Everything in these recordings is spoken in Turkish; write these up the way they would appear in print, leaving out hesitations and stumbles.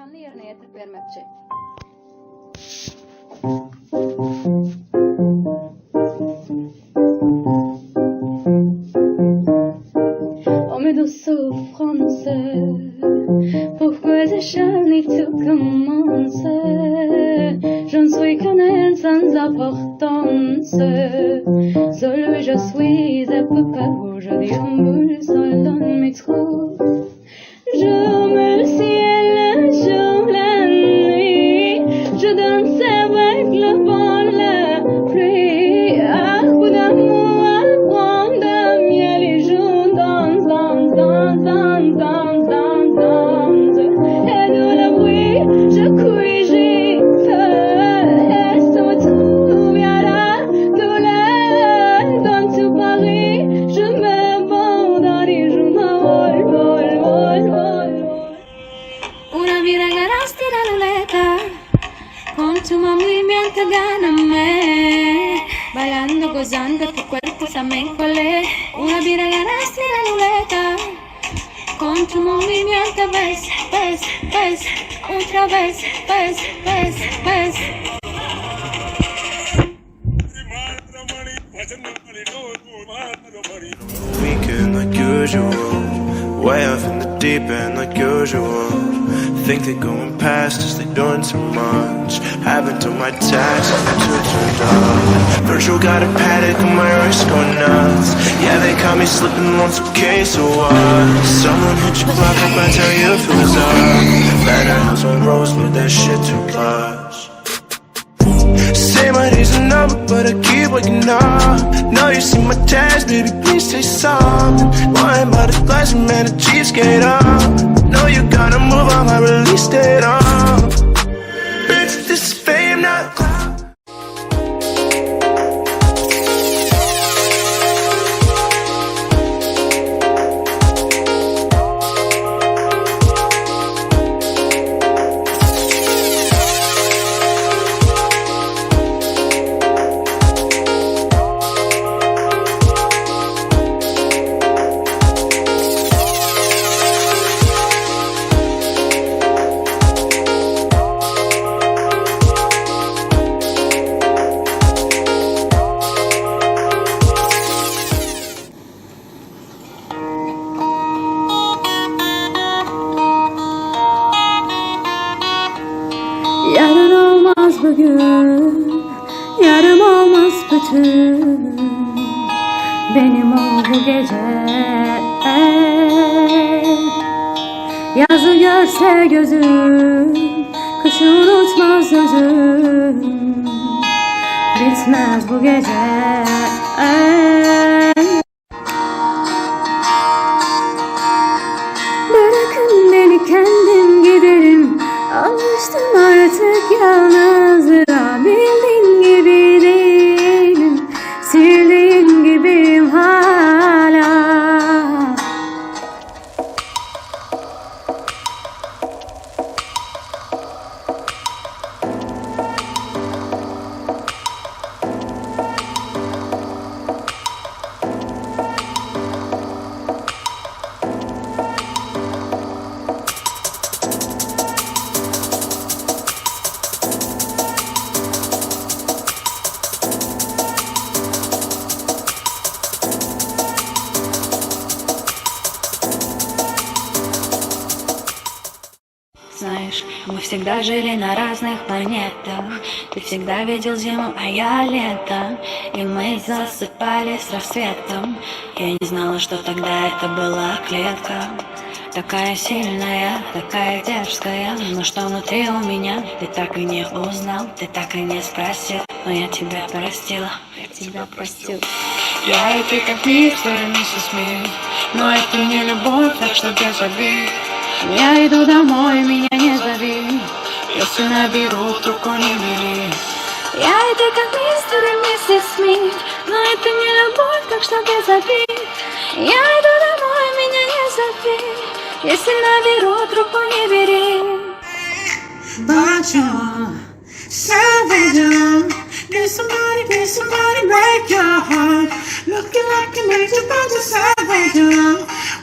planlarını yerine getirip vermekçi. Oh mais douce souffrance, pourquoi s'acharner tout commence? Je ne suis qu'un être sans importance. Seul je suis à peu près où je déambule seul dans mes trous. J'aime le ciel, j'aime la nuit. Je danse avec le vent, la pluie. À coup d'amour, à point de miel et je danse, danse, danse, danse, danse, danse, danse. Et de la bruit, je crie, j'ai peur. Et ça me souviendra de l'air dans tout Paris. Je m'abandonne et je m'envole, vol, vol, vol. Una vida ganaste la luleta, con tu movimiento gáname, bailando, gozando, tu cuerpo también colé. Una vida ganaste la luleta, con tu movimiento ves, ves, ves, otra vez, ves, ves, ves. Weekend like usual, way off in the deep end like usual. Think they're going past us, they doing too much. Haven't done my taxes, I'm too turned up. Virtual got a paddock and my wrist going nuts. Yeah, they caught me slipping once, okay, so what? Someone hit your block up, I tell you if it was up. Better house on Rosewood, that shit too plush. Say my day's a number, but I keep waking up. Now you see my text, baby, please say something. Wine by the glass, man, the cheesecake up. Know you gotta move on my release date on. Bitch, this is fame, not clout. Yarın olmaz bugün, yarın olmaz bütün. Benim ol bu gece. Yazı görse gözüm, kışı unutmaz gözüm. Bitmez bu gece. Bırakın beni kendim giderim. Alıştım artık yalnızlığa, bildiğin gibi değilim, sildiğin gibiyim hala. Знаешь, мы всегда жили на разных планетах. Ты всегда видел зиму, а я лето. И мы засыпали с рассветом. Я не знала, что тогда это была клетка. Такая сильная, такая дерзкая. Но что внутри у меня, ты так и не узнал, ты так и не спросил. Но я тебя простила, я тебя простил. Я и ты как мистер и миссис Смит. Но это не любовь, так что без обид. Я иду домой, меня не зови. Если наберу, трубку не бери. Я и ты как мистер и миссис Смит. Но это не любовь, так что без обид. Я иду домой, меня не зови. Если наберу, трубку не бери. Basmagy, savage. Did somebody break your heart? Looking like you made your body savage.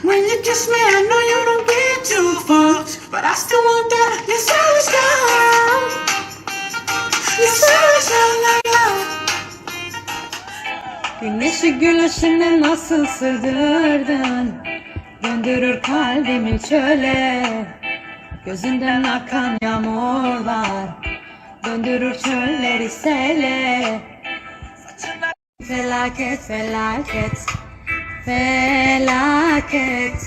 When you kiss me, I know you don't get too fucked, but I still want that. Yes, Güneşi gülüşüne nasıl sığdırdın, döndürür kalbimi çöle. Gözünden akan yağmurlar döndürür çölleri sele. Felaket, felaket, felaket.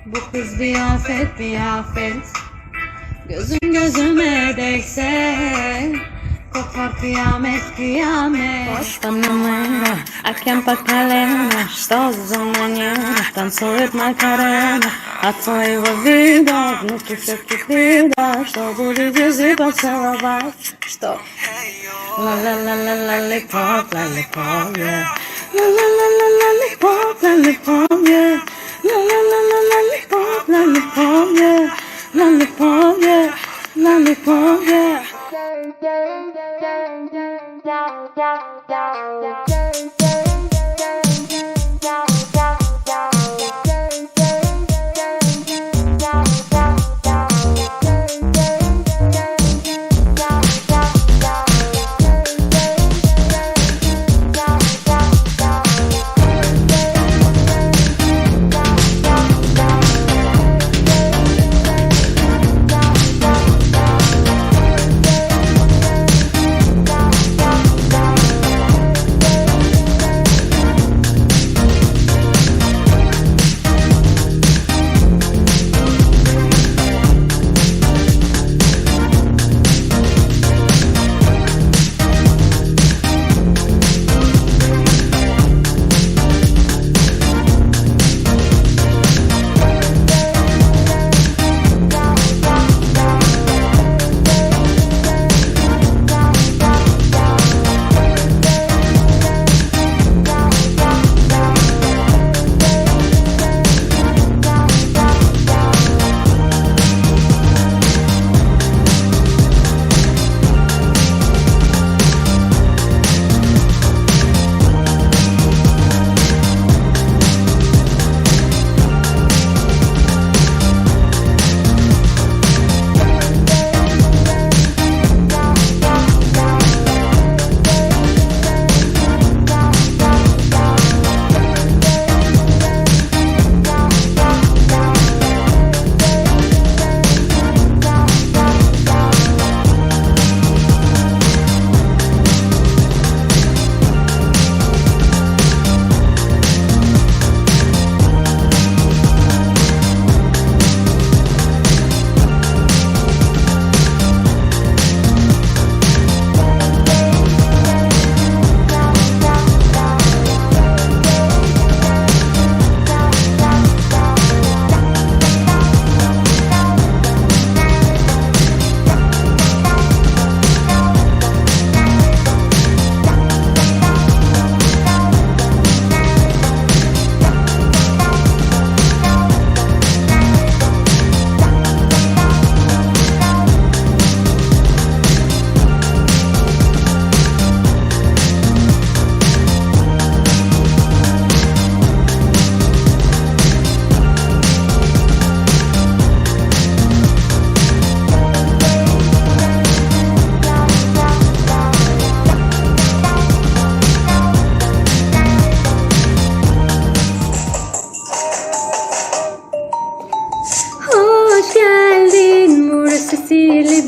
Bu kız bir afet, bir afet. Gözüm gözüme değse kopar kıyamet, kıyamet. Что номера, а кем по колено, что за манера, танцует Макарена. От твоего вида внутри все кипида, что будет, если поцеловать, что? Ла-ла-ла-ла-ла-липоп, лалипоп, yeah. Ла-ла-ла-ла-ла-липоп, лалипоп, yeah. Ла-ла-ла-ла-липоп, лалипоп, yeah. Lollipop, yeah. Lollipop, yeah.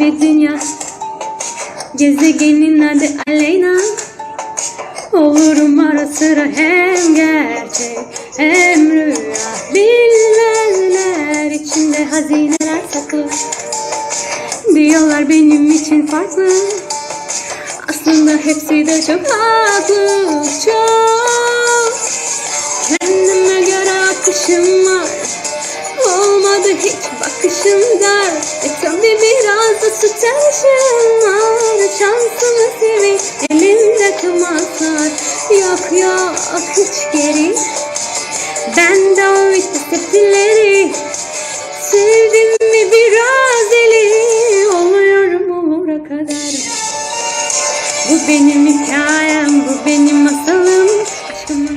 bir dünya. Gezegenin adı AGZA. Olurum ara sıra hem gerçek hem rüya. Bilmezler içinde hazineler saklı. Diyorlar benim için farklı. Aslında hepsi de çok haklı, çok. Kendime göre akışım var. Olmadı hiç bakışım dar. Tabii biraz da tutaşım var. Şansımı seveyim, elimde temaslar. Yok yok hiç geri. Ben de o istedileri. Sevdim mi biraz deli. Oluyorum umura kadar. Bu benim hikayem, bu benim masalım. Aşkım.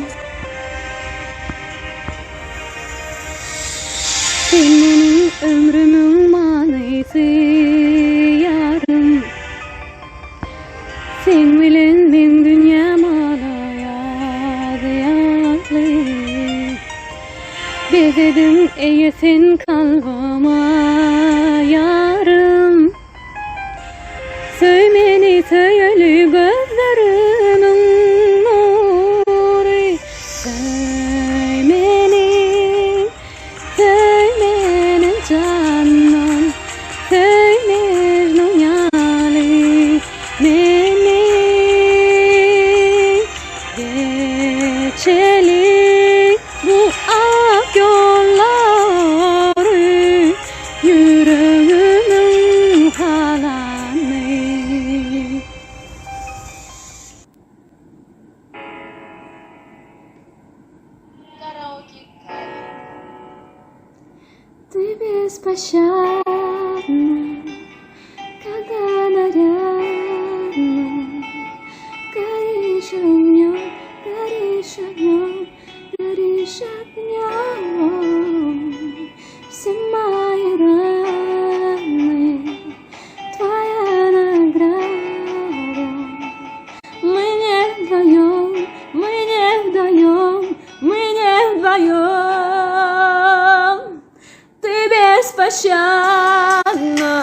Senin ömrümün manisi yarım. Sen bilen ben dünyam ağlayan. Gönlümün kalanı. Ты беспощадна, когда нарядна, горишь огнем, горишь огнем, горишь огнем. Все мои раны, твоя награда. Мы не вдвоем, мы не вдвоем, мы не вдвоем. Ты беспощадна,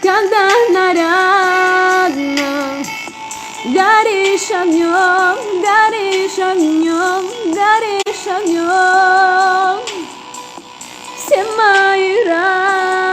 когда нарядна, горишь огнем, горишь огнем, горишь огнем. Все мои раны.